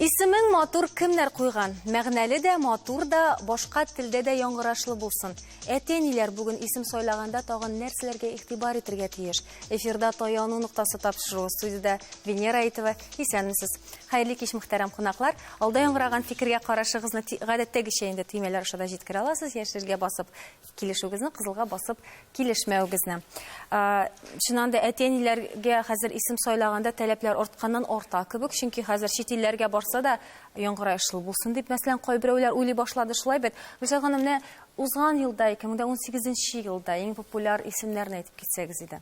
Исемең матур кемнәр куйган? Мәгънәле дә, матур да, башка телдә дә яңгырашлы булсын. Әтәниләр бүген исем сайлаганда тагын нәрсәләргә игътибар итәргә тиеш. Эфирда таяну нуктасы тапшыру, студияда Венера Әйтова, исәнмесез. Хәерле кич, мөхтәрәм кунаклар. Алда яңгыраган фикергә карашыгызны гадәттәгечә инде төймәләр аша да җиткерә аласыз. Яшьләргә басып килешүгезне, кызылга басып килешмәүгезне. Чыннан да әтәниләргә хәзер исем сайлаганда таләпләр артканнан арта кебек, чөнки хәзер чит илләргә да яңгырашлы булсын дип, мәсәлән, кайберәүләр уйлый башлады шулай бит. Гөлшат ханым, менә узган елда, 2018 елда иң популяр исемнәрне әйтеп китсәгез иде.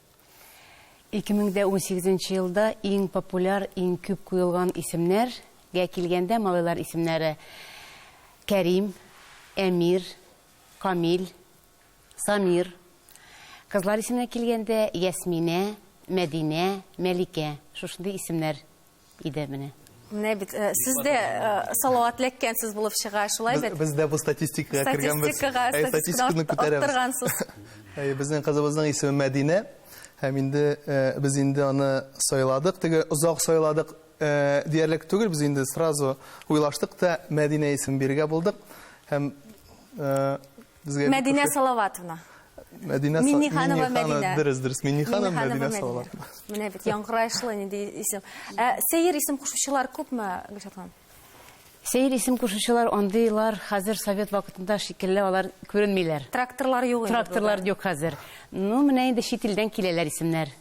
2018 елда иң популяр, иң күп куелган исемнәргә килгәндә малайлар исемнәре Кәрим, Әмир, Камил, Самир. Кызлар исеменә килгәндә Ясминә, Мәдинә, Мәликә. Шушындый исемнәр иде менә. Сіз де салават ләккәнсіз булып чыга, шулай бит? Біз де бұл статистикаға кіргенбіз. Статистиканы күтәрәбез. Біздің қызыбыздың исеме Мәдинә. Һәм инде біз инде аны сайладық. Теге ұзақ сайладық диярлек түгел. Біз инде сразу уйлаштық та Мәдинә исем биргә булдык. Һәм Мәдинә Салаватовна. Минниханова Мәдинә. Дөрес. Минниханова Мәдинә Салаватовна. Менә бит яңгырашлы инде исем. Сәер исем кушучылар күпме, Гөлшат ханым? Сәер исем кушучылар андыйлар хәзер совет вакытында шикелле алар күренмиләр. Тракторлар юк инде. Тракторлар юк хәзер. Ну, менә инде чит илдән киләләр исемнәр.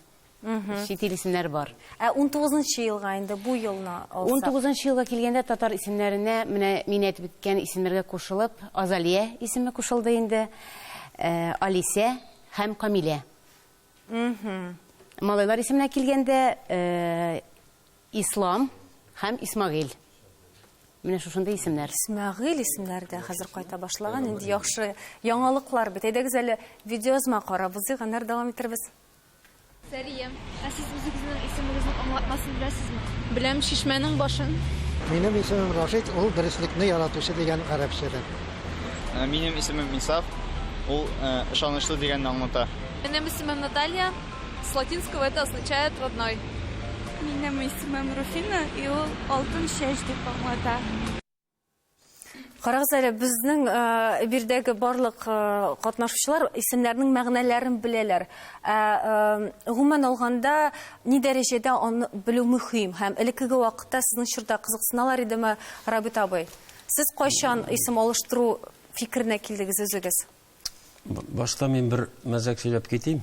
Чит ил исемнәр бар. 19 елга инде бу елны алса. 19 елга килгәндә татар исемнәренә менә мин әйтеп киткән исемнәргә кушылып, Азалия исеме кушылды инде. Алисә һәм Камилә. Малайлар исеменә килгәндә Ислам һәм Исмагыйль. Менә шушында исемнәр. Исмагыйль исемнәрдә хәзер кайта башлаган. Инде яхшы яңалыклар бит. Әйдәгез әле видеозма карабыз, яннар дәвам итәрбез. Сәрия, сез үзегезнең исемегезне аңлатмасын беләсезме? Беләм, Шишмәнең башын. Минем исемем Рашид, ул дөреслекне яратучы дигән гарәпчәдә. Минем исемем Мисаф, ул ышанычлы дигәнне аңлата. Минем исемем Наталья, с латинского это означает родной. Минем исемем Руфина, и ул алтын чәч дип аңлата. Карагыз әле, безнең бирдәге барлык катнашучылар исемнәрнең мәгънәләрен беләләр. Гомумән алганда ни дәрәҗәдә аны белү мөһим һәм элекке вакытта сезнең чорда кызыксыналар идеме, Рабит абый? Сез кайчан исем алыштыру фикеренә килдегез үзегез? Башта мин бер мәзәк сөйләп китим.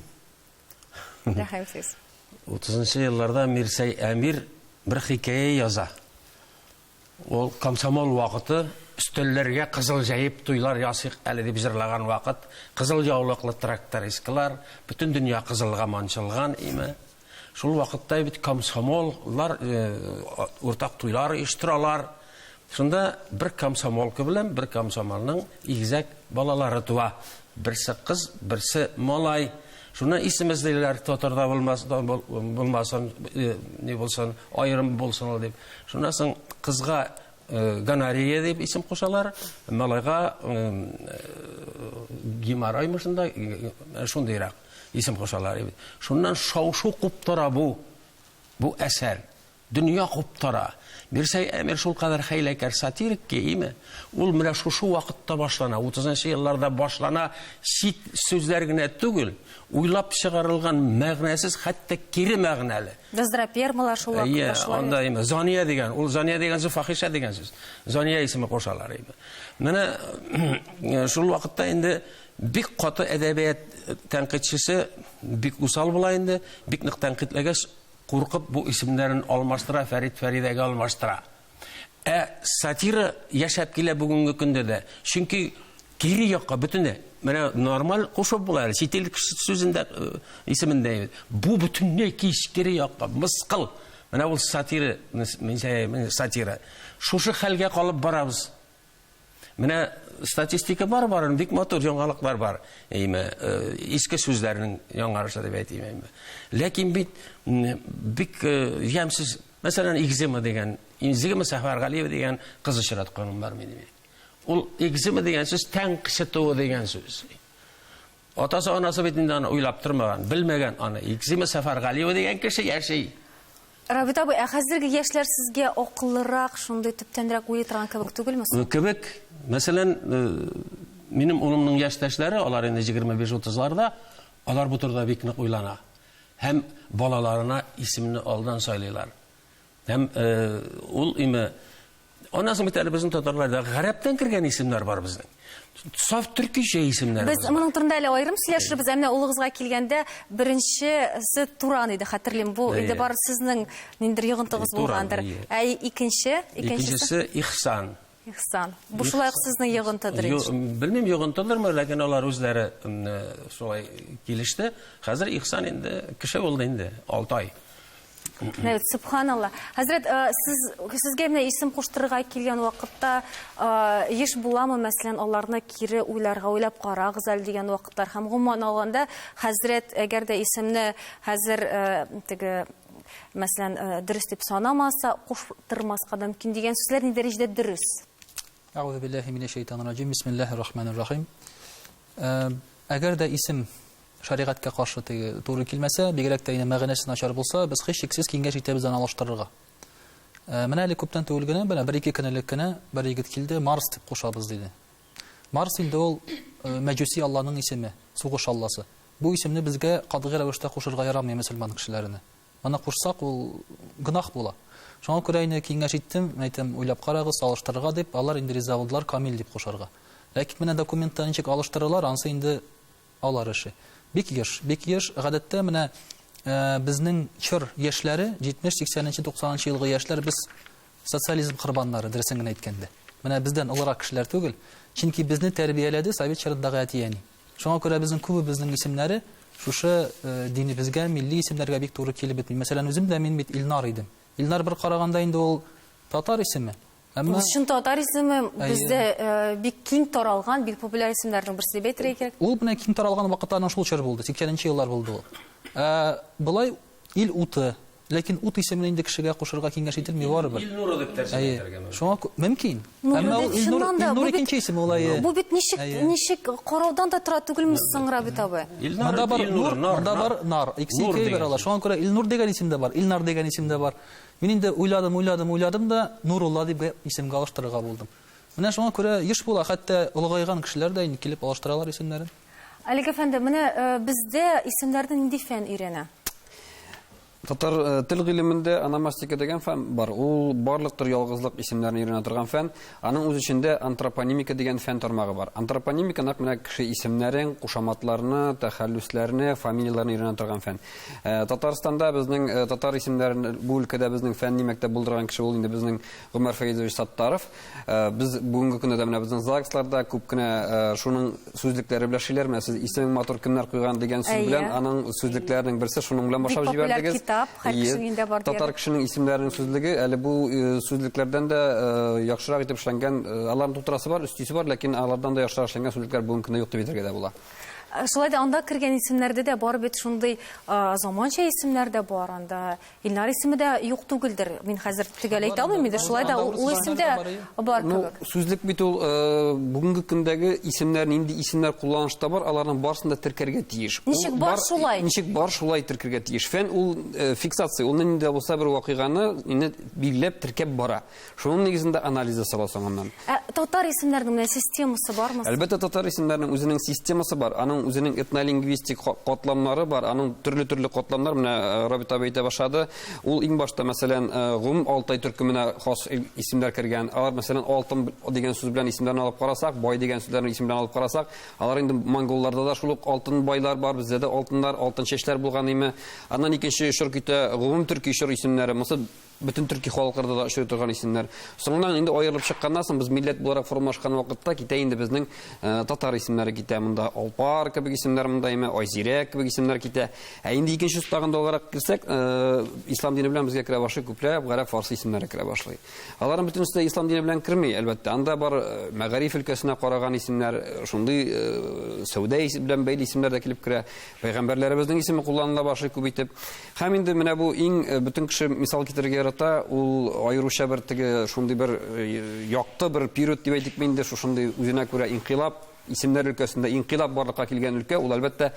Рәхимсез. 30 елларда Мирсәй Әмир бер хикәя яза. Ул комсомол вакыты өстәлләргә кызыл җәеп туйлар ясыйк әле дип җырлаган вакыт, кызыл яулыклы трактористлар, бөтен дөнья кызылга манчылган име. Шул вакытта бит комсомоллар уртак туйлар оештыралар. Шунда бер комсомолка белән бер комсомолның игезәк балалары туа. Берсе кыз, берсе малай. Шуны исемездәйләр татарда булмасын, ни булсын, аерым булсын дип. Шуннан кызга Ганария дип исем кушалар, малайга Гимарай шунда шундыйрак исем кушалар. Шуннан шау-шу куптара бу әсәр. Дөнья куптара. Мирсәй Әмир шул кадәр хәйләкәр сатирик ки, ул менә шушы вакытта башлана, 30 елларда башлана, чит сүзләр генә түгел, уйлап чыгарылган мәгънәсез, хәтта кире мәгънәле. Газрапермалар шул вакытта шулай. Анда Зания дигән, ул Зания дигән сүз фахиша дигән сүз. Зания исеме кушалар. Менә шул вакытта инде бик каты әдәбият тәнкыйтьчесе бик усал була инде, бик нык тәнкыйтьләгәч куркып бу исемнәрен алмаштыра, Фәридәгә алмаштыра. Сатира яшәп килә бүгенге көндә дә. Чөнки кире якка бөтенләй менә нормаль кушып була, чител сүзендә исемендә. Бу бөтенләй кире якка мыскыл. Менә ул сатира, сатира. Шушы хәлгә калып барабыз. Менә статистика бар, бик матур яңалыклар бар. Иске сүзләрнең яңарышы дип әйтим. Ләкин бик ямсыз, мәсәлән, экзема дигән, Зигма Сәфәргалиева дигән кыз очратканым бар минем. Ул экзема дигән сүз тәнкыйтьче дигән сүз. Атасы-анасы бит инде аны уйлап тормаган, белмәгән аны. Зигма Сәфәргалиева дигән кеше яши. Рабит абый, хәзерге яшьләр сезгә акыллырак, шундый төптәнрәк уйлый торган кебек түгелме соң? Кебек, мәсәлән, минем улымның яшьтәшләре, алар инде 25-30-ларда, алар бу турыда бик нык уйлана. Һәм балаларына исемне алдан сайлыйлар. Һәм ул име Аннан бит әле безнең татарларда гарәптән кергән исемнәр бар безнең. Саф төркичә исемнәр. Без моның турында әле аерым сөйләшербез, әмма улыгызга килгәндә беренчесе Туран иде, хәтерлим. Бу инде бар сезнең ниндер йогынтыгыз булгандыр. Икенчесе Ихсан. Ихсан. Бу шулай ук сезнең йогынтыдыр инде. Белмим йогынтыдырмы, ләкин алар үзләре шулай килеште. Хәзер Ихсан инде кеше булды инде, 6 ай. Evet, subhanallah. Hazret, sizge менә исем куштырырга килгән вакытта еш буламы, мәсәлән, аларны кире уйларга уйлап карагыз әле дигән вакытлар һәм гомумән алганда, хәзрәт, әгәр дә исемне хәзер теге мәсәлән дөрес дип санамаса, куштырмаска мөмкин дигән сүзләр ни дәрәҗәдә дөрес? Аузу биллаһи минеш-шәйтанир-раҗим. Бисмиллаһир-рахманир-рахим. Әгәр дә исем шәригатькә каршы туры килмәсә, бигрәк тә мәгънәсе начар булса, без һичшиксез киңәш итәбез аны алыштырырга. Менә әле күптән түгел генә, белә 1-2 көнлек кенә бер егет килде, Марс дип кушабыз диде. Марс инде ул мәҗүси Алланың исеме, сугыш алласы. Бу исемне безгә катгый рәвештә кушырга ярамый мөселман кешеләренә. Моны кушсак, ул гынах була. Шуңа күрә инде киңәш иттем, әйтәм, уйлап карагыз, алыштырырга дип, алар инде риза булдылар, Камил дип кушарга. Ләкин менә документта ничек алыштыралар, ансы инде алар эше. Бик еш, гадәттә менә безнең чор яшьләре 70-80-90 елгы яшьләр без социализм корбаннары дөресен генә әйткәндә. Менә бездән олырак кешеләр түгел, чөнки безне тәрбияләде Совет чорындагы әтияни. Шуңа күрә безнең күбе безнең исемнәре шушы динебезгә, милли исемнәргә бик туры килеп бетми. Мәсәлән, үзем дә мин бит Илнар идем. Илнар бер караганда инде ул татар исеме. Әмма шун татар исеме бездә бик киң таралган, бик популяр исемнәрнең берсе дип әйтергә кирәк. Ул менә киң таралган вакытлардан шул чор булды, 80нче еллар булды ул. Булай ил уты, ләкин ут исемен инде кешегә кушырга киңәш ителми барыбер. Илнур дип тәрҗемә итәргә мөмкин. Шуңа мөмкин. Әмма ул Илнур икенче исеме улай. Бу бит ничек караудан да тора түгелме соң, Рабит абый? Монда бар Илнур, монда бар Нар. Икесе бер ала. Шуңа күрә Илнур дигән исем дә бар, Илнар дигән исем дә бар. Мин инде уйладым да Нурулла дип исемгә алыштырырга булдым. Менә шуңа күрә еш була, хәтта улгайган кешеләр дә инде килеп алыштыралар исемнәрен. Алик әфәнде, менә бездә исемнәрдән нинди фән өйрәнә? Татар тел гыйлемендә ономастика дигән фән бар. Ул барлыктыр ялгызлык исемнәрне өйрәнә торган фән. Аның үз эчендә антропонимика дигән фән тармагы бар. Антропонимика нәкъ менә кеше исемнәрен, кушаматларны, тәхәллүсләрне, фамилияларны өйрәнә торган фән. Татарстанда безнең татар исемнәрен бу өлкәдә безнең фәнни мәктәп булдырган кеше ул инде безнең Гомәр Фәйзович Саттаров. Без бүгенге көндә дә менә безнең ЗАГСларда күп кенә шуның сүзлекләре белән шиләр, менә сез исем матур кемнәр куйган дигән сүз белән аның сүзлекләренең берсе шуның белән башлап җибәрдегез. Татар кешенең исемләренең сүзлеге, әле бу сүзлекләрдән дә яхшырак итеп эшләнгән, аларның тутырасы бар, үстисе бар, ләкин алардан да яхшырак эшләнгән сүзлекләр бүгенге көндә юк дип әйтергә дә була. Шулай да анда кергән исемнәрдә дә бар бит шундый заманча исемнәр дә бар, анда Илнар исеме дә юк түгелдер. Мин хәзер төгәл әйтә алмыйм иде, шулай да ул исемдә бар кебек. Сүзлек бит ул бүгенге көндәге исемнәр, нинди исемнәр кулланышта бар, аларның барысын да теркәргә тиеш. Ничек бар шулай? Ничек бар шулай теркәргә тиеш. Фән ул фиксация, ул нинди булса бер вакыйганы инде билгеләп теркәп бара. Шуның нигезендә анализ ясала соңыннан. Татар исемнәренең системасы бармы? Әлбәттә татар исемнәренең үзенең системасы бар. Аның үзенең этнолингвистик катламнары бар, аның төрле катламнар, менә Рабит абый әйтә башлады. Ул иң башта мәсәлән гум Алтай төркеменә хас исемнәр кергән. Алар мәсәлән алтын дигән сүз белән исемнәрне алып карасак, бай дигән сүзләрне исем белән алып карасак, алар инде монголларда да шул ук алтын байлар бар, бездә дә алтыннар, алтын чәчләр булган име. Аннан икенче шур китә гум төрки шур исемнәре, мосы бөтен төрки халыкларда да очрый торган исемнәр. Соңыннан инде аерылып чыкканнан соң без милләт буларак формалашкан вакытта китә инде безнең татар исемнәре китә. Монда Алпар кебек исемнәр, монда име Айзирә кебек исемнәр китә. Инде икенче стагында алгарак кирсәк, ислам дине белән безгә керә башлый күпләп гарәп фарсы исемнәре керә башлый. Аларның бөтенесе ислам дине белән керми, әлбәттә. Анда бар Мәгариф өлкәсенә караган исемнәр, шундый Сәүдә белән бәйле исемнәр дә килеп керә. Пәйгамбәрләребезнең исеме кулланыла башлый күп итеп. Һәм инде менә бу иң бөтен кеше мисал китергә ярата, ул айруча бер теге шундый бер якты бер период дип әйтик инде, шундый үзенә күрә инкыйлаб, исемнәр өлкәсендә инкыйлаб барлыкка килгән өлкә, ул әлбәттә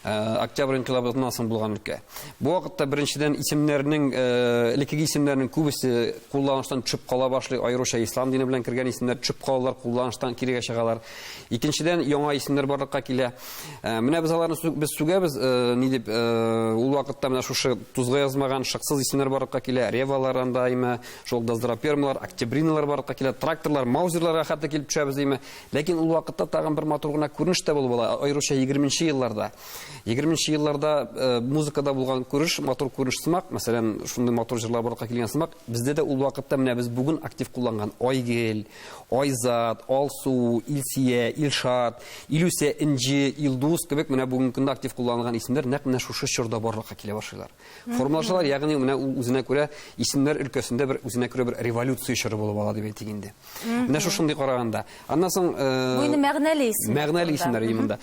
Октябрь инкыйлабынан соң булган өлкә. Бу вакытта беренчедән исемнәрнең элеккеге исемнәрнең күбесе кулланыштан төшеп кала башлый, аеруча ислам дине белән кергән исемнәр төшеп калалар, кулланыштан кирегә чыгалар. Икенчедән яңа исемнәр барлыкка килә. Менә без аларны без сүгәбез, ни дип, ул вакытта менә шушы тузга язмаган шыксыз исемнәр барлыкка килә, ревалар андаймы, шул доздрапермалар, октябриналар барлыкка килә, тракторлар, маузерларга хәтта килеп төшәбез диме. Ләкин ул вакытта тагын бер матур гына күренеш тә булып ала, аеруча 20нче елларда. 20нче елларда музыкада булган күреш, матур күреш сымак, мәсәлән, шундый матур җырлар барлыкка килгән сымак, бездә дә ул вакытта менә без бүген актив кулланган Айгел, Айзат, Алсу, Илсия, Илшат, Илүсә, Инҗи, Илдус кебек менә бүгенге көндә актив кулланган исемнәр нәкъ менә шушы чорда барлыкка килә башлыйлар. Формалаштылар, ягъни менә үзенә күрә исемнәр өлкәсендә бер үзенә күрә бер революция чоры булып ала дип әйтик инде. Менә шушындый караганда. Аннан соң Бу инде мәгънәле исем. Мәгънәле исемнәр именно.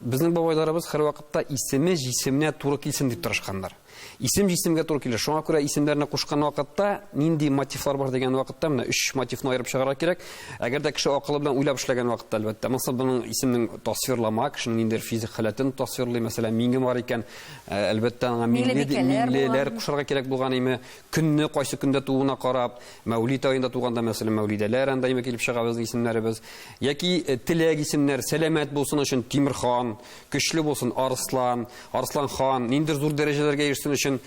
Безнең бабайларыбыз һәр вакытта исеме җисеменә туры килсен дип тырышканнар. Исем җисемгә туры килә. Шуңа күрә исемнәрне кушкан вакытта нинди мотивлар бар дигән вакытта менә 3 мотивны аерып чыгарга кирәк. Әгәр дә кеше акылы белән уйлап эшләгән вакытта әлбәттә. Мәсәлән, буның исемнең тасвирлама, кешенең ниндидер физик халатын тасвирлый, мәсәлән, миңе бар икән, әлбәттә аңа милләләр кушарга кирәк булган име, көнне кайсы көндә тууына карап, Мәүлид айында туганда мәсәлән Мәүлидәләр анда килеп чыга безнең исемнәребез. Яки теләк исемнәр, сәламәт булсын өчен Тимирхан, көчле булсын Арслан, Арслан хан, ниндидер зур дәрәҗәләргә ирешсен өчен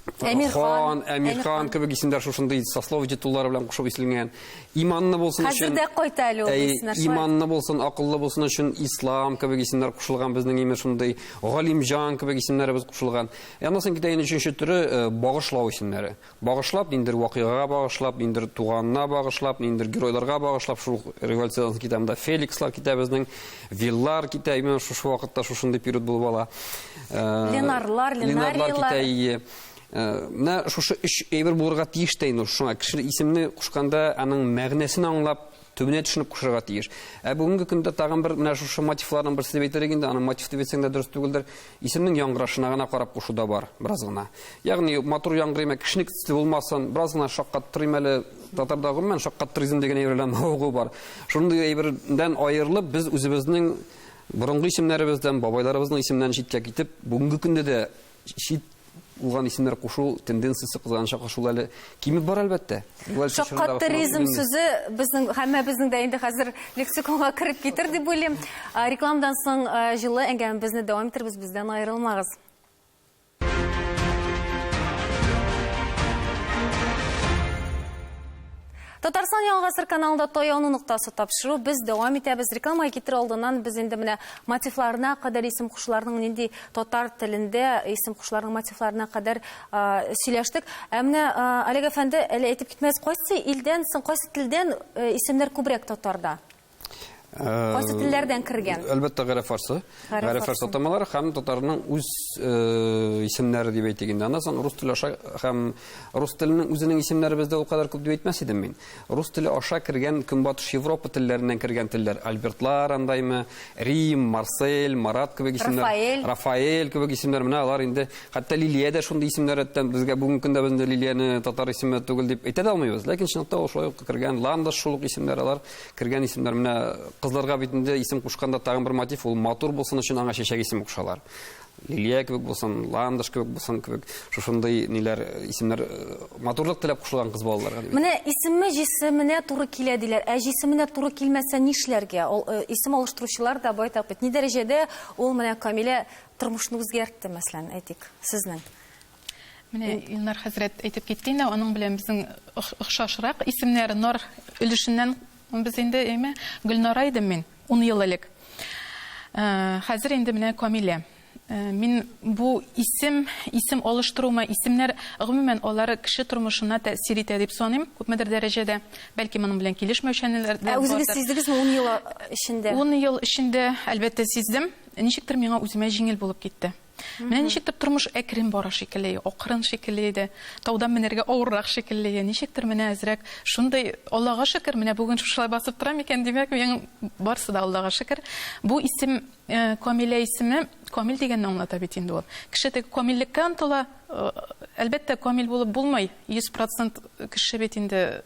Әмирхан кебек исемнәр шушындый сословие туллары белән кушып исәлгән. Иманны булсын өчен. Хәзер дә кайта әле ул исемнәр. Иманны булсын, акыллы булсын өчен Ислам кебек исемнәр кушылган безнең име шундый. Галимҗан кебек исемнәребез кушылган. Аннан соң китә инде өченче төре багышлау исемнәре. Багышлап, ниндидер вакыйгага багышлап, ниндидер туганына багышлап, ниндидер геройларга багышлап, шул революциянең китәбендә Феликслар китә безнең, Виллар китә, именно шушы вакытта шушындый период булып ала. Ленарлар китә. Менә шушы 3 әйбер булырга тиеш тә инде. Шуңа кеше исемне кушканда аның мәгънәсен аңлап, төбенә төшенеп кушарга тиеш. Бүгенге көндә тагын бер менә шушы мотивларның берсе дип әйтерлек инде, аның мотив дип әйтсәң дә дөрес түгелдер. Исемнең яңгырашына гына карап кушуда бар, бераз гына. Ягъни матур яңгырыйма, кешеник төсле булмасын, бераз гына шаккаттырыйм әле. Татарда гомумән шаккаттырызм дигән әйберләр мавыгы бар. Шундый әйбердән аерылып, без үзебезнең борынгы исемнәребездән, бабайларыбызның исемнәрен читкә китеп, бүгенге көндә дә чит булган исемнәр кушу тенденциясе кызганыча кушул әле кимеп бар әлбәттә. Шаккаттыризм сүзе безнең һәммәбезнең дә инде хәзер лексиконга кирип китер дип уйлыйм. Рекламадан соң җылы әңгәмәбезне дәвам иттербез, бездән аерылмагыз. Татарстан Яңа гасыр каналында Таяну нуктасы тапшыру без дәвам итәбез. Реклама китер алдыннан без инде менә мотивларына кадәр исем кушларның нинди татар телендә исем кушларның мотивларына кадәр сөйләштек. Менә Олег әфәнде, әле әйтеп китмәс, кайсы илдән соң, кайсы телдән исемнәр күбрәк татарда? Кайсы телләрдән кергән? Әлбәттә гарәп фарсы. Гарәп фарсы атамалары һәм татарның үз исемнәре дип әйтик инде. Аннан соң рус теле аша һәм рус теленең үзенең исемнәре бездә ул кадәр күп дип әйтмәс идем мин. Рус теле аша кергән Көнбатыш Европа телләреннән кергән телләр. Альбертлар андаймы, Рим, Марсель, Марат кебек исемнәр. Рафаэль кебек исемнәр менә алар инде. Хәтта Лилия дә шундый исемнәрдән безгә бүгенге көндә бездә Лилияны татар исеме түгел дип әйтә алмыйбыз. Ләкин чынлыкта ул шулай ук кергән Ландыш шул исемнәр алар кергән исемнәр менә кызларга бит инде исем кушканда тагын бер мотив, ул матур булсын өчен аңа чәчәк исем кушалар. Лилия кебек булсын, Ландыш кебек булсын кебек, шушындый ниләр исемнәр матурлык теләп кушылган кыз балаларга дип. Менә исеме җисеменә туры килә диләр. Җисеменә туры килмәсә нишләргә? Исем алыштыручылар да байтак бит. Ни дәрәҗәдә ул менә Камилә тормышны үзгәртте, мәсәлән, әйтик, сезнең? Менә Илнар хәзрәт әйтеп китте инде, аның белән безнең охшашрак исемнәр нар өлешеннән без инде Гөлнара идем мин 10 ел элек. Хәзер инде менә Камилә. Мин бу исем алыштырума, исемнәр гомумән алар кеше тормышына тәэсир итә дип саныйм. Күпмедер дәрәҗәдә, бәлки моның белән килешмәүчәнләр дә бар. Үзегез сиздегезме 10 ел эчендә? 10 ел эчендә әлбәттә сиздем. Ничектер миңа үземә җиңел булып китте. Менә ничектер тормыш әкрен бара шикелле, акрын шикелле иде. Таудан менәргә авыррак шикелле. Ничектер менә әзрәк шундай Аллага шөкер, менә бүген шулай басып торам икән, димәк, мен барсы да Аллага шөкер. Бу исем Камилә исеме, Камил дигәнне аңлата бит инде ул. Кеше теге камиллеккә омтыла, әлбәттә камил булып булмый. 100% кеше бит инде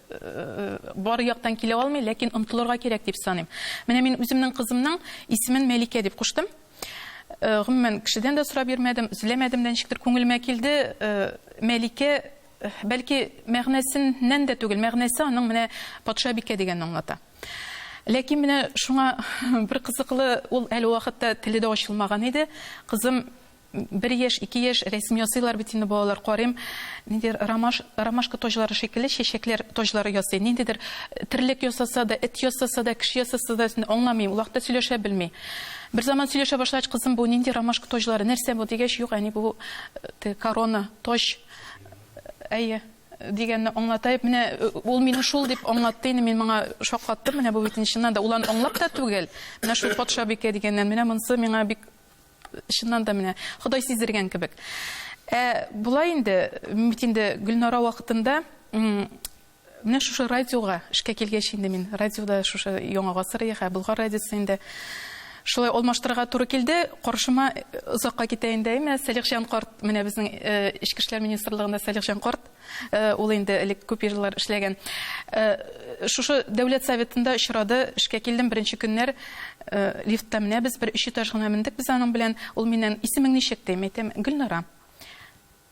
бар яктан килә алмый, ләкин омтылырга кирәк дип саныйм. Менә мин үземнең кызымның исемен Мәликә дип куштым. Гомумән кешедән дә сорап йөрмәдем, үзләмәдем дә, ничектер күңелемә килде. Мәликә бәлки мәгънәсеннән дә түгел, мәгънәсе аның менә патша бикә дигәнне аңлата. Ләкин менә шуңа бер кызыклы, ул әле вакытта теле дә ачылмаган иде. Кызым 1 яшь, 2 яшь рәсем ясыйлар бит инде балалар, карыйм. Ниндидер ромашка тоҗлары шикелле чәчәкләр тоҗлары ясый. Ниндидер терлек ясаса да, эт ясаса да, кеше ясаса да, аңламыйм, ул вакытта сөйләшә белми. Бер заман сөйләшә башлагач, кызым, бу нинди ромашка тоҗлары, нәрсә бу дигәч, юк, әни, бу корона тож. Әйе дигәнне аңлатып, менә ул мине шул дип аңлатты, инде мин моңа шаккаттым, менә бу битенченнән дә улан аңлап та түгел. Менә шул патша бикә дигәннән, менә монсы миңа бик чыннан да менә Ходай сиздергән кебек. Булай инде, бит инде Гөлнара вакытында менә шушы радиога эшкә килгәч инде мин радиода шушы Яңа гасыр яха Болгар радиосы инде шулай алмаштырырга туры килде. Каршыма озакка китә инде, Сәлихҗан карт, менә безнең Ичке эшләр министрлыгында Сәлихҗан карт, ул инде элек күп еллар эшләгән. Шушы дәүләт советында очрады, эшкә килдем беренче көннәр, лифтта менә без бер 3 этаж гына мендек без аның белән. Ул миннән исемең ничек дим, әйтәм, Гөлнара.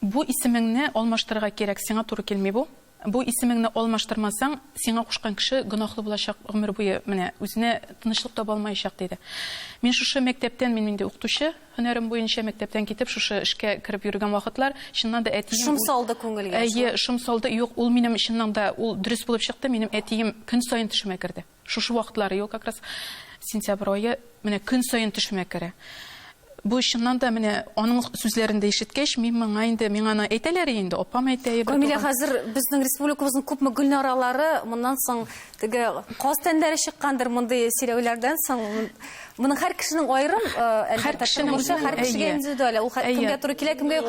Бу исемеңне алмаштырырга кирәк, сиңа туры килми бу. Бу исемеңне алмаштырмасаң, сиңа кушкан кеше гөнаһлы булачак гомер буе, менә үзенә тынычлык таба алмаячак диде. Мин шушы мәктәптән, мин инде укытучы, һөнәрем буенча мәктәптән китеп, шушы эшкә кирип йөргән вакытлар, чыннан да әтием шымсалды күңелгә. Әйе, шымсалды. Юк, ул минем чыннан да ул дөрес булып чыкты. Минем әтием көн сайын төшемә керде. Шушы вакытлары, юк, как раз сентябрь айы, менә көн сайын төшемә керә. Бу чыннан да менә аның сүзләрендә ишеткәч, мин моңа инде аны әйтәләр инде, апам әйтә. Камилә, хәзер безнең республикабызның күпме Гөлнаралары моннан соң теге каз тәннәре чыккандыр мондай сөйләүләрдән соң. Моның һәр кешенең аерым, һәр кешегә индивидуаль. Ул кемгә туры килә, кемгә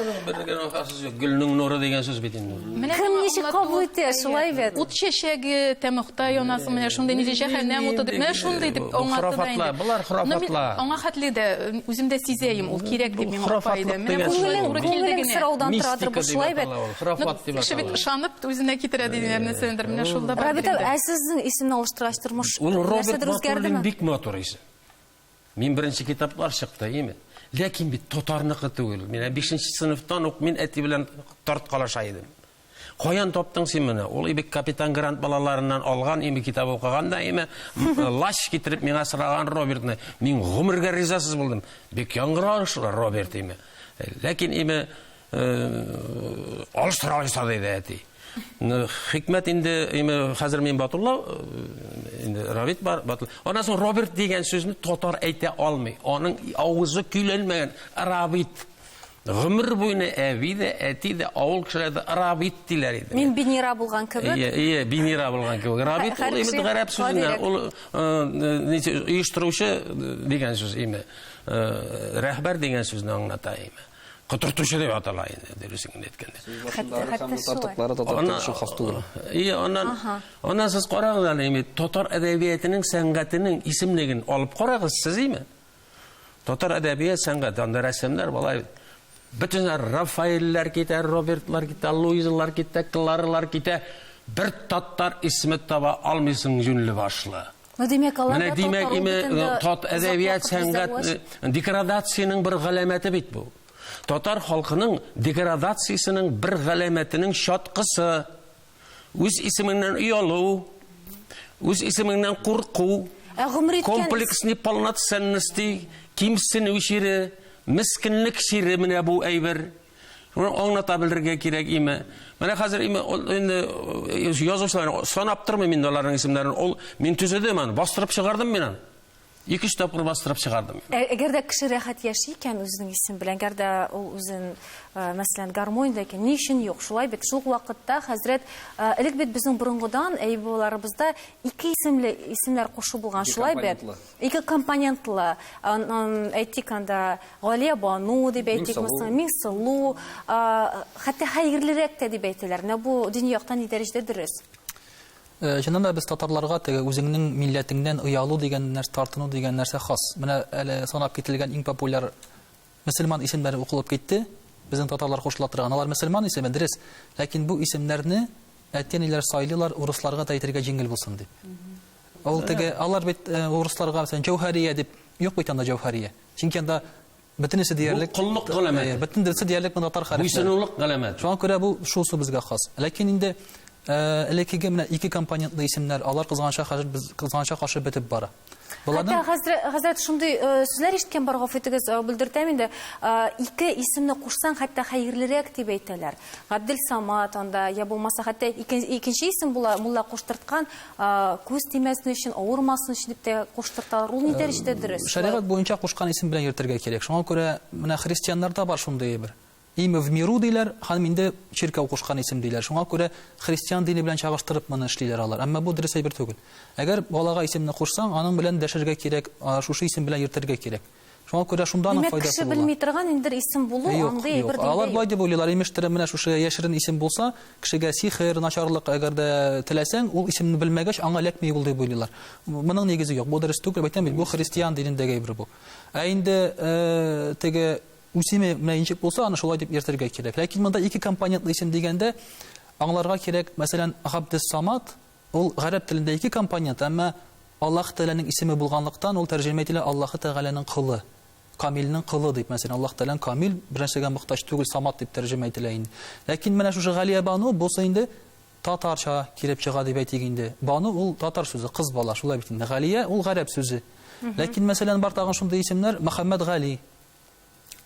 Гөлнең нуры дигән сүз бит инде. Кем ничек кабул итә, шулай бит. Ут чәчәге, тәмәхтә янасы, менә шундый нидә җәһәннәм уты дип, менә шундый дип аңлатты да инде. Булар храфатлар. Аңа хәтле дә үземдә сизәем, ул кирәк дип миңа апайды. Менә күңелең сораудан торадыр бу, шулай бит. Храфат дип кеше бит ышанып үзенә китерә дигән нәрсәдер. Менә шулда бар. Рабит, сезнең исемне алыштыргач тормыш нәрсәдер үзгәрдеме? Бик матур исем. Мин беренче китаплар чыкты, име? Ләкин бит татарныкы түгел. Мин 5нче сыйныфтан ук мин әти белән тарткалаша идем. Каян таптың син моны? Ул ибек капитан Грант балаларыннан алган, име китап укыганда, име лаш китереп миңа сыраган Робертны. Мин гомергә ризасыз булдым. Бик яңгырашлы Роберт име. Ләкин име алыштыра алса диде әти. Хикмәт инде, хәзер мин Батулла, инде Равит бар, Батулла. Аннан соң Роберт дигән сүзне татар әйтә алмый. Аның авызы көйләнмәгән Равит. Гомер буена әби дә, әти дә, авыл кешеләре дә Равит диләр иде. Мин Бинира булган кебек. Ие, Бинира булган кебек. Равит ул инде гарәп сүзенә, ул оештыручы дигән сүз име. Рәхбәр дигән сүзне аңлата име. Котыртучы дип атала инде, дөресен әйткәндә. Аннан сез карагыз әле, татар әдәбиятының, сәнгатының исемлеген алып карагыз сез, име? Татар әдәбият, сәнгать, анда рәсемнәр балай. Bütün Rafael'ler kite, Robert'lar kite, Louis'lar kite, Clara'lar kite, bir tatlar ismi taba almışsın cünlü başlı. Менә димәк, тат әдәбият, сәнгать деградацияның bir галәмәте бит бу. Татар халкының деградациясының bir галәмәтенең шатқысы. Үз исеменнән уялу, үз исеменнән курку, комплексный полноценности, кимсенү шире, мискинлек шире менә бу әйбер. Шуны аңлата белергә кирәк име. Менә хәзер инде язучылар санап тормыйм инде аларның исемнәрен. Ул мин төзедем аны, бастырып чыгардым мин аны. 2-3 тапкыр бастырып чыгардым. Әгәр дә кеше рәхәт яши икән үзенең исем белән, әгәр дә ул үзен, мәсәлән, гармониядә икән, ни өчен юк? Шулай бит, шул вакытта хәзрәт, элек бит безнең борынгыдан әйболарыбызда 2 исемләр кушу булган, шулай бит. 2 компонентлы. Әйтик анда Галия Бану дип әйтик, Миңсылу, хәтта хәерлерәк тә дип әйтәләр. Менә бу дөньякта ни дәрәҗәдә дөрес? Чыннан да без татарларга теге үзеңнең милләтеңнән оялу дигән нәрсә, тартыну дигән нәрсә хас. Менә әле санап кителгән иң популяр мөселман исемнәре укылып китте. Безнең татарлар кушыла торган. Алар мөселман исеме дөрес, ләкин бу исемнәрне әтәниләр сайлыйлар урысларга да әйтергә җиңел булсын дип. Ул теге алар бит урысларга мәсәлән Җәүһәрия дип юк бит анда Җәүһәрия. Чөнки анда бөтенесе диярлек куллык галәмәте. Бөтенесе диярлек татар хәрәкәте. Буйсынулык галәмәте. Шуңа күрә бу шусы безгә хас. Ләкин инде элекеге менә 2 компонентлы исемнәр, алар кызганча каршы бетеп бара. Хәтта хәзрәт шундый сүзләр ишеткән бар, гафу итегез, белдертәм инде. 2 исемне кушсаң хәтта хәерлерәк дип әйтәләр. Габдел Самат анда, я булмаса хәтта икенче исем була, мулла куштырткан, күз тимәсен өчен, авырмасын өчен дип тә куштырталар. Ул ни дәрәҗәдә дөрес? Шәригать буенча кушкан исем белән йөртергә кирәк. Шуңа күрә менә христианнарда бар шундый бер. Имя в миру диләр, һәм инде чиркәү кушкан исем диләр. Шуңа күрә христиан дине белән чагыштырып моны эшлиләр алар. Әмма бу дөрес әйбер түгел. Әгәр балага исемне кушсаң, аның белән дәшергә кирәк, шушы исем белән йөртергә кирәк. Шуңа күрә шунда аның файдасы була. Кеше белми торган инде исем булу, аңлый әйбер дип. Алар бай дип уйлыйлар. Имештер менә шушы яшерен исем булса, кешегә сихер, начарлык әгәр дә теләсәң, ул исемне белмәгәч аңа ләкми ул дип уйлыйлар. Моның нигезе юк. Бу дөрес түгел. Әйтәм бит, бу христиан динендәге әйбер бу. Инде теге үсеме менә ничек булса, аны шулай дип йөртергә кирәк. Ләкин монда 2 компонентлы исем дигәндә аңларга кирәк, мәсәлән, Габдес Самат, ул гарәп телендә 2 компонент, әмма Аллаһ Тәгаләнең исеме булганлыктан ул тәрҗемә ителә Аллаһ Тәгаләнең кылы, Камилнең кылы дип, мәсәлән, Аллаһ Тәгаләнең Камил беренчегә мохтаҗ түгел, Самат дип тәрҗемә ителә инде. Ләкин менә шушы Галия Бану булса инде татарча килеп чыга дип әйтик инде. Бану ул татар сүзе, кыз бала, шулай бит инде. Галия ул гарәп сүзе. Ләкин мәсәлән, бар тагын шундый исемнәр, Мөхәммәд Гали.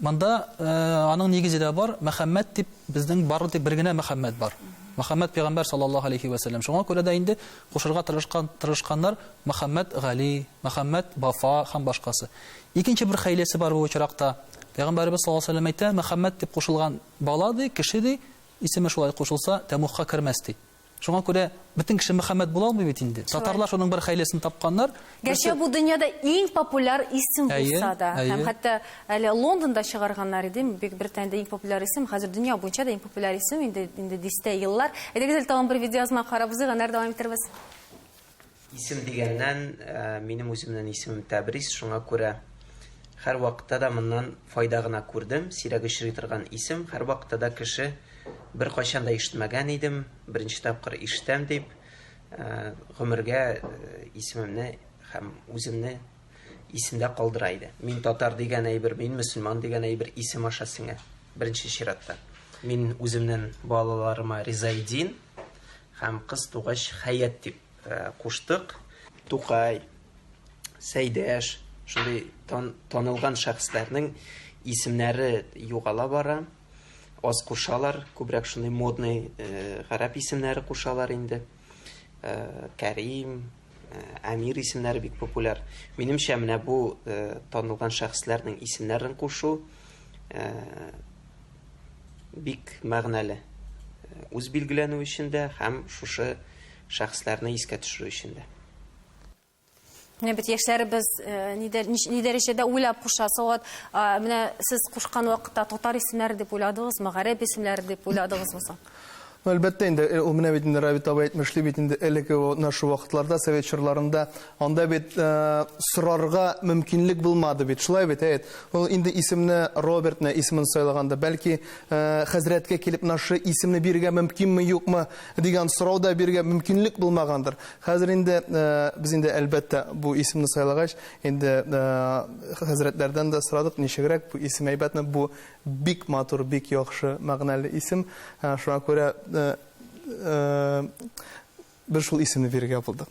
Монда аның нигезе дә бар, Мөхәммәд дип безнең бары тик бер генә Мөхәммәд бар. Мөхәммәд пәйгамбәр саллаллаһу алейхи ва саллям. Шуңа күрә дә инде кушырга тырышканнар Мөхәммәд Гали, Мөхәммәд Вафа һәм башкасы. Икенче бер хәйләсе бар бу очракта. Пәйгамбәрбез саллаллаһу алейхи ва саллям әйтә, Мөхәммәд дип кушылган бала ди, кеше ди, исеме шулай кушылса, тәмухка кермәс ди. Шуңа күрә бөтен кеше Мөхәммәд була алмый бит инде. Татарлар шуның бер хәйләсен тапканнар. Гәрчә бу дөньяда иң популяр исем булса да, һәм хәтта әле Лондонда чыгарганнар иде, бик Британияда иң популяр исем, хәзер дөнья буенча да иң популяр исем инде дистә еллар. Әйдәгез тагын бер видеозма карап узыйга, дәвам итәрбез. Исем дигәннән минем үземнең исемем Тәбриз, шуңа күрә һәр вакытта да моннан файда гына күрдем. Сирәк очрый торган исем, һәр вакытта да кеше бер кайчан да ишетмәгән идем, беренче тапкыр ишетәм дип, гомергә исемемне һәм үземне исемдә калдыра иде. Мин татар дигән әйбер, мин мөселман дигән әйбер исем аша сеңә, беренче чиратта. Мин үземнең балаларыма Ризайдин һәм кыз тугач Хаят дип куштык. Тукай, Сәйдәш, шундый танылган шәхесләрнең исемнәре югала бара. Аз кушалар, күбрәк шундый модный гарәп исемнәре кушалар инде. Кәрим, Әмир исемнәре бик популяр. Минемчә, менә бу танылган шәхесләрнең исемнәрен кушу бик мәгънәле. Үз билгеләнү өчен дә һәм шушы шәхесләрне искә төшерү өчен дә. Менә бит яшьләребез ни дәрәҗәдә уйлап куша, сават, менә сез кушкан вакытта татар исемнәре дип уйладыгызмы, гарәп исемнәре дип уйладыгызмы соң? Әлбәттә инде ул менә бит инде Рабит абый әйтмешли бит инде элекке нашы вакытларда совет чорларында анда бит сорарга мөмкинлек булмады бит. Шулай бит әйт. Ул инде исемне Робертны исемен сайлаганда бәлки хәзрәткә килеп нашы исемне бирергә мөмкинме юкмы дигән сорауда бирергә мөмкинлек булмагандыр. Хәзер инде без инде әлбәттә бу исемне сайлагач инде хәзрәтләрдән дә сорадык, ничегрәк бу исем әйбәтне, бу бик матур, бик яхшы мәгънәле исем. Шуңа күрә бер шул исемне бирергә булдык.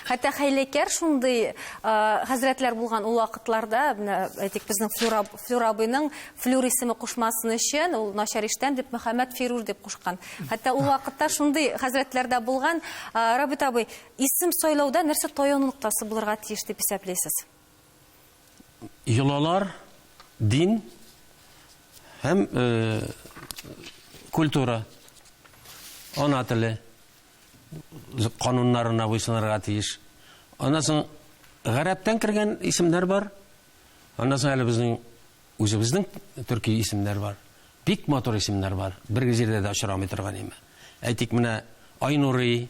Хәтта хәйләкәр шундый хәзрәтләр булган ул вакытларда, әйтик, безнең Флюр абыйның Флюр исеме кушмасын өчен ул начар иштән дип Мөхәммәд Фирур дип кушкан. Хәтта ул вакытта шундый хәзрәтләрдә булган. Рабит абый, исем сайлауда нәрсә таяну ноктасы булырга тиеш дип исәпләйсез? йолалар, дин һәм культура, ана теле, кануннарына буйсынырга тиеш. Аннан соң гарәптән кергән исемнәр бар. Аннан соң әле безнең үзебезнең төрки исемнәр бар. Бик матур исемнәр бар. Бер җирдә дә очрамый торган име. Әйтик, менә Айнурый,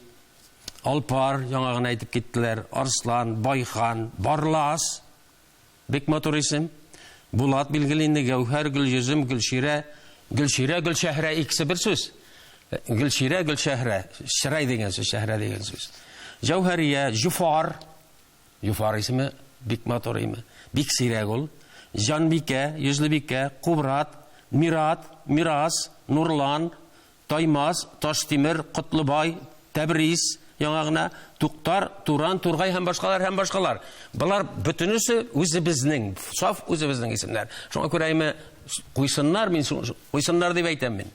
Алпар, яңа гына әйтеп киттеләр, Арслан, Байхан, Барлас, бик матур исем. Булат билгеле инде, Гәүһәр, Гөлйөзем, Гөлширә, Гөлшәһрә икесе бер сүз. Гөлширә, Гөлшәһрә, Ширай дигән сүз, Шәһрә дигән сүз. Җәүһәрия, Җуфар исеме бик матур име. Бик сирәк ул. Җанбикә, Йөзлебикә, Кубрат, Мират, Мирас, Нурлан, Таймас, Таштимер, Котлыбай, Тәбриз, яңа гына Туктар, Туран, Тургай һәм башкалар. Булар бөтенесе үзебезнең, саф үзебезнең исемнәр. Шуңа күрә име куйсыннар, мин куйсыннар дип әйтәм мин.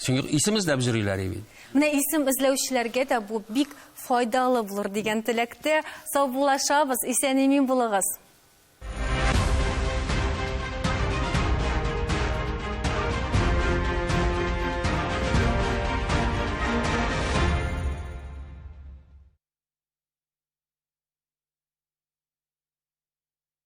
Чөнки исем эзләп йөриләр бит. Менә исем эзләүчеләргә дә бу бик файдалы булыр дигән теләктә сау булашабыз. Исән-имин булыгыз.